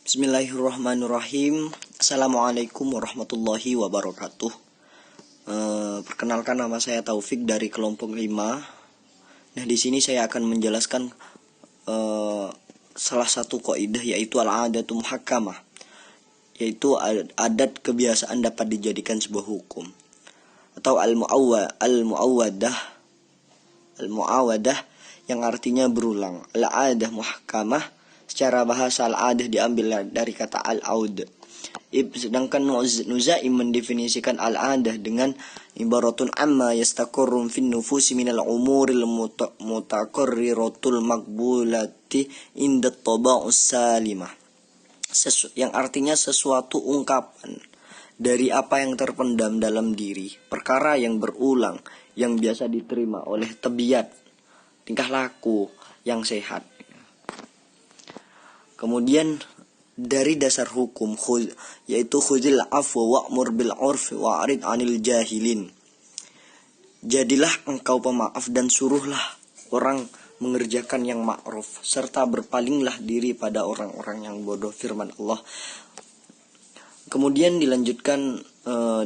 Bismillahirrahmanirrahim. Assalamualaikum warahmatullahi wabarakatuh. Perkenalkan, nama saya Taufik dari kelompok 5. Nah, di sini saya akan menjelaskan salah satu kaidah, yaitu al-'adatu muhakkamah, yaitu adat kebiasaan dapat dijadikan sebuah hukum, atau al-mu'awadah yang artinya berulang. Al-'adah muhakkamah secara bahasa al-'adah diambil dari kata al-'aud. Sedangkan Nuzaim mendefinisikan al-'adah dengan ibaratun amma yastaqarru fin nufusi minal umuril mutaqarriratul maqbulati inda taba'us salimah, yang artinya sesuatu ungkapan dari apa yang terpendam dalam diri, perkara yang berulang, yang biasa diterima oleh tabiat tingkah laku yang sehat. Kemudian dari dasar hukum yaitu khudhil afwa wa'mur bil 'urfi wa'rid 'anil jahilin. Jadilah engkau pemaaf dan suruhlah orang mengerjakan yang ma'ruf, serta berpalinglah diri pada orang-orang yang bodoh, firman Allah. Kemudian dilanjutkan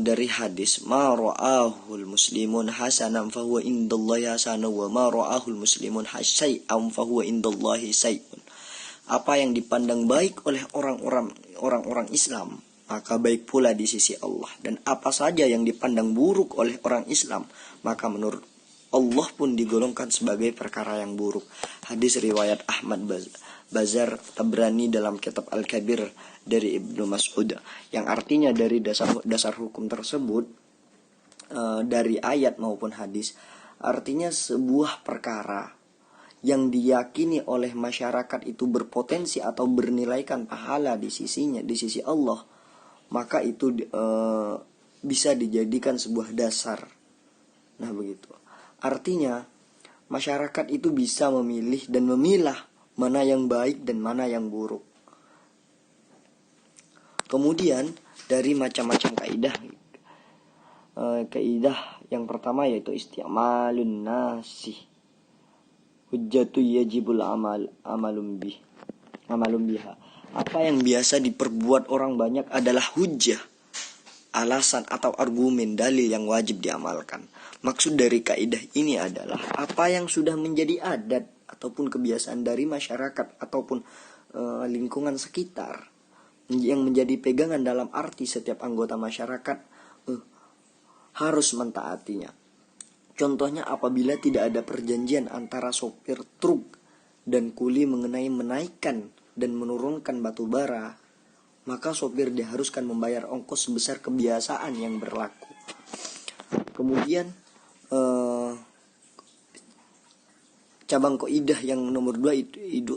dari hadis, ma ra'ahul muslimun hasanan fa huwa indallahi hasanun wa ma ra'ahul muslimun syai'an fa huwa indallahi syai'un. Apa yang dipandang baik oleh orang-orang Islam, maka baik pula di sisi Allah. Dan apa saja yang dipandang buruk oleh orang Islam, maka menurut Allah pun digolongkan sebagai perkara yang buruk. Hadis riwayat Ahmad Bazar Tabrani dalam kitab Al-Kabir dari Ibnu Mas'ud, yang artinya dari dasar hukum tersebut, dari ayat maupun hadis, artinya sebuah perkara yang diyakini oleh masyarakat itu berpotensi atau bernilaikan pahala di sisinya, di sisi Allah, maka itu bisa dijadikan sebuah dasar. Nah, begitu. Artinya masyarakat itu bisa memilih dan memilah mana yang baik dan mana yang buruk. Kemudian dari macam-macam kaidah yang pertama yaitu isti'malun nasih hujjatu yajibul amalum biha. Apa yang biasa diperbuat orang banyak adalah hujjah, alasan atau argumen, dalil yang wajib diamalkan. Maksud dari kaidah ini adalah apa yang sudah menjadi adat ataupun kebiasaan dari masyarakat ataupun lingkungan sekitar, yang menjadi pegangan dalam arti setiap anggota masyarakat harus mentaatinya. Contohnya, apabila tidak ada perjanjian antara sopir truk dan kuli mengenai menaikkan dan menurunkan batu bara, maka sopir diharuskan membayar ongkos sebesar kebiasaan yang berlaku. Kemudian cabang kaidah yang nomor 2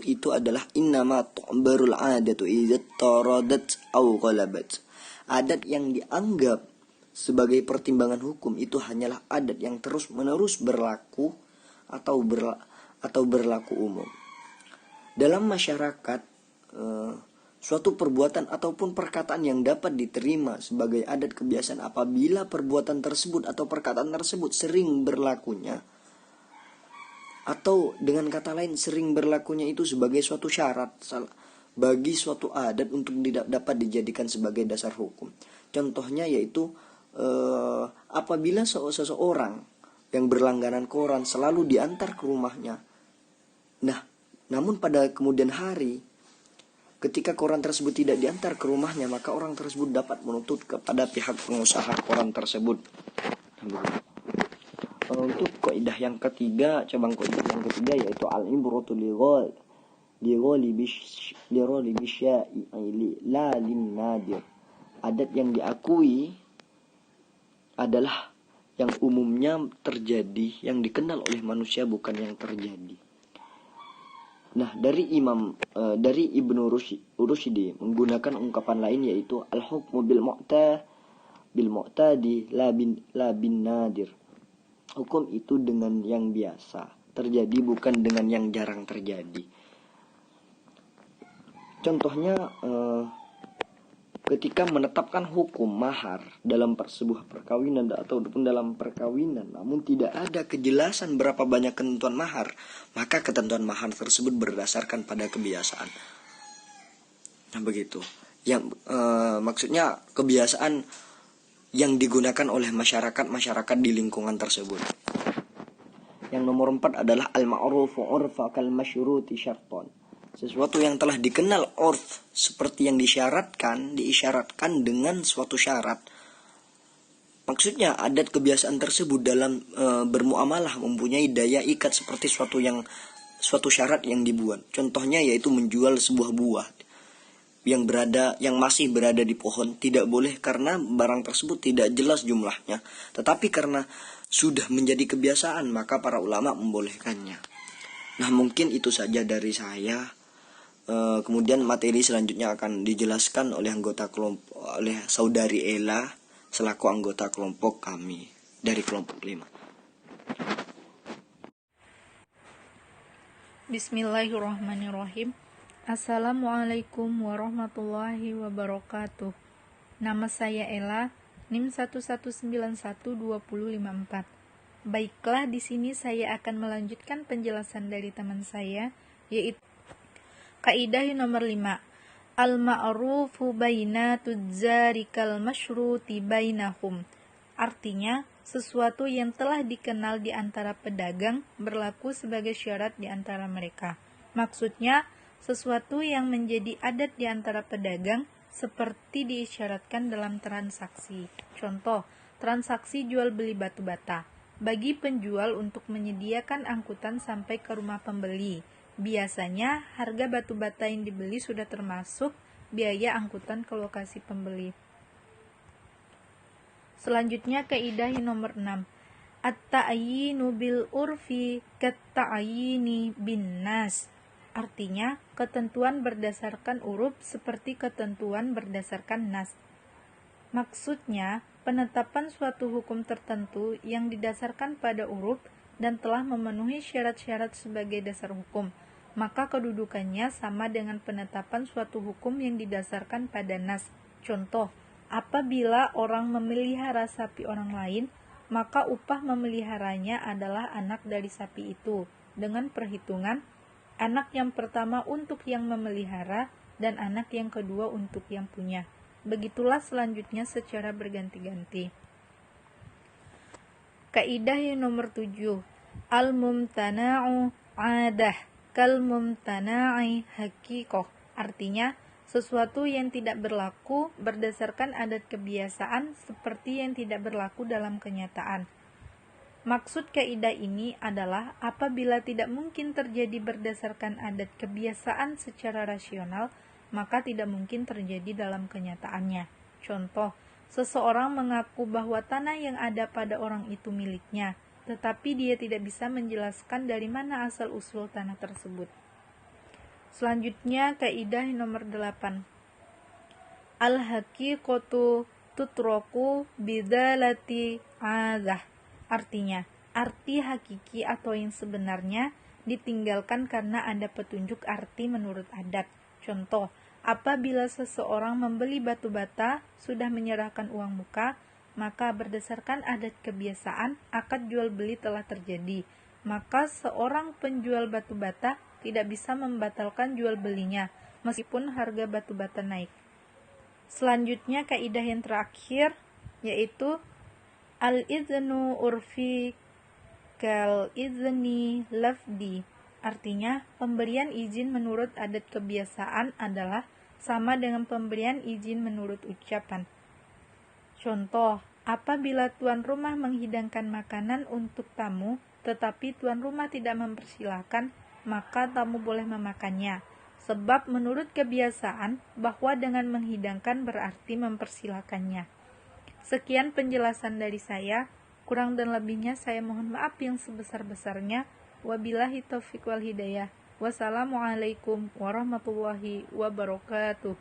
itu adalah innama tu'barul 'adatu idza taradat aw ghalabat. Adat yang dianggap sebagai pertimbangan hukum itu hanyalah adat yang terus-menerus berlaku atau berlaku umum. Dalam masyarakat, suatu perbuatan ataupun perkataan yang dapat diterima sebagai adat kebiasaan apabila perbuatan tersebut atau perkataan tersebut sering berlakunya, atau dengan kata lain sering berlakunya itu sebagai suatu syarat bagi suatu adat untuk tidak dapat dijadikan sebagai dasar hukum. Contohnya yaitu apabila seseorang yang berlangganan koran selalu diantar ke rumahnya. Nah, namun pada kemudian hari, ketika koran tersebut tidak diantar ke rumahnya, maka orang tersebut dapat menuntut kepada pihak pengusaha koran tersebut. Untuk kaidah yang ketiga, cabang kaidah yang ketiga yaitu al-ibratu lighali bisyai la lin nadir. Adat yang diakui adalah yang umumnya terjadi, yang dikenal oleh manusia, bukan yang terjadi. Nah, dari Ibnu Rushdi menggunakan ungkapan lain yaitu al-hukmu bil mu'tadi la bin nadir. Hukum itu dengan yang biasa terjadi, bukan dengan yang jarang terjadi. Contohnya ketika menetapkan hukum mahar dalam sebuah perkawinan ataupun dalam perkawinan, namun tidak ada kejelasan berapa banyak ketentuan mahar, maka ketentuan mahar tersebut berdasarkan pada kebiasaan. Nah, begitu. Yang maksudnya kebiasaan yang digunakan oleh masyarakat di lingkungan tersebut. Yang nomor 4 adalah al-ma'rufu 'urfa kal masyruti syarton. Sesuatu yang telah dikenal urf seperti yang diisyaratkan dengan suatu syarat. Maksudnya adat kebiasaan tersebut dalam bermuamalah mempunyai daya ikat seperti suatu syarat yang dibuat. Contohnya yaitu menjual sebuah buah yang masih berada di pohon tidak boleh karena barang tersebut tidak jelas jumlahnya. Tetapi karena sudah menjadi kebiasaan maka para ulama membolehkannya. Nah, mungkin itu saja dari saya. Kemudian materi selanjutnya akan dijelaskan oleh oleh saudari Ella selaku anggota kelompok kami dari kelompok 5. Bismillahirrahmanirrahim. Assalamualaikum warahmatullahi wabarakatuh. Nama saya Ella, NIM 1191254. Baiklah, di sini saya akan melanjutkan penjelasan dari teman saya, yaitu kaidah nomor 5. Al-ma'rufu baina tudzarikal masyruti bainahum. Artinya, sesuatu yang telah dikenal di antara pedagang berlaku sebagai syarat di antara mereka. Maksudnya, sesuatu yang menjadi adat di antara pedagang seperti diisyaratkan dalam transaksi. Contoh, transaksi jual beli batu bata. Bagi penjual untuk menyediakan angkutan sampai ke rumah pembeli. Biasanya harga batu bata yang dibeli sudah termasuk biaya angkutan ke lokasi pembeli. Selanjutnya kaidah nomor 6. At-ta'yinu bil urfi kat-ta'yini bin nas. Artinya, ketentuan berdasarkan uruf seperti ketentuan berdasarkan nas. Maksudnya, penetapan suatu hukum tertentu yang didasarkan pada uruf dan telah memenuhi syarat-syarat sebagai dasar hukum, maka kedudukannya sama dengan penetapan suatu hukum yang didasarkan pada nas. Contoh, apabila orang memelihara sapi orang lain, maka upah memeliharanya adalah anak dari sapi itu, dengan perhitungan anak yang pertama untuk yang memelihara dan anak yang kedua untuk yang punya. Begitulah selanjutnya secara berganti-ganti. Kaidah yang nomor 7. Al-mumtana'u 'adah kal mumtana'i haqiqah. Artinya, sesuatu yang tidak berlaku berdasarkan adat kebiasaan seperti yang tidak berlaku dalam kenyataan. Maksud kaidah ini adalah apabila tidak mungkin terjadi berdasarkan adat kebiasaan secara rasional, maka tidak mungkin terjadi dalam kenyataannya. Contoh, seseorang mengaku bahwa tanah yang ada pada orang itu miliknya, tetapi dia tidak bisa menjelaskan dari mana asal-usul tanah tersebut. Selanjutnya, kaidah nomor 8. Al-haqiqatu tutroku bidalati adah. Artinya, arti hakiki atau yang sebenarnya ditinggalkan karena ada petunjuk arti menurut adat. Contoh, apabila seseorang membeli batu bata sudah menyerahkan uang muka, maka berdasarkan adat kebiasaan akad jual beli telah terjadi. Maka seorang penjual batu bata tidak bisa membatalkan jual belinya meskipun harga batu bata naik. Selanjutnya kaidah yang terakhir yaitu al-idznu urfi kal izni lafdi. Artinya, pemberian izin menurut adat kebiasaan adalah sama dengan pemberian izin menurut ucapan. Contoh, apabila tuan rumah menghidangkan makanan untuk tamu, tetapi tuan rumah tidak mempersilahkan, maka tamu boleh memakannya. Sebab menurut kebiasaan, bahwa dengan menghidangkan berarti mempersilahkannya. Sekian penjelasan dari saya. Kurang dan lebihnya saya mohon maaf yang sebesar-besarnya. Wabillahi taufiq wal hidayah. Wassalamualaikum warahmatullahi wabarakatuh.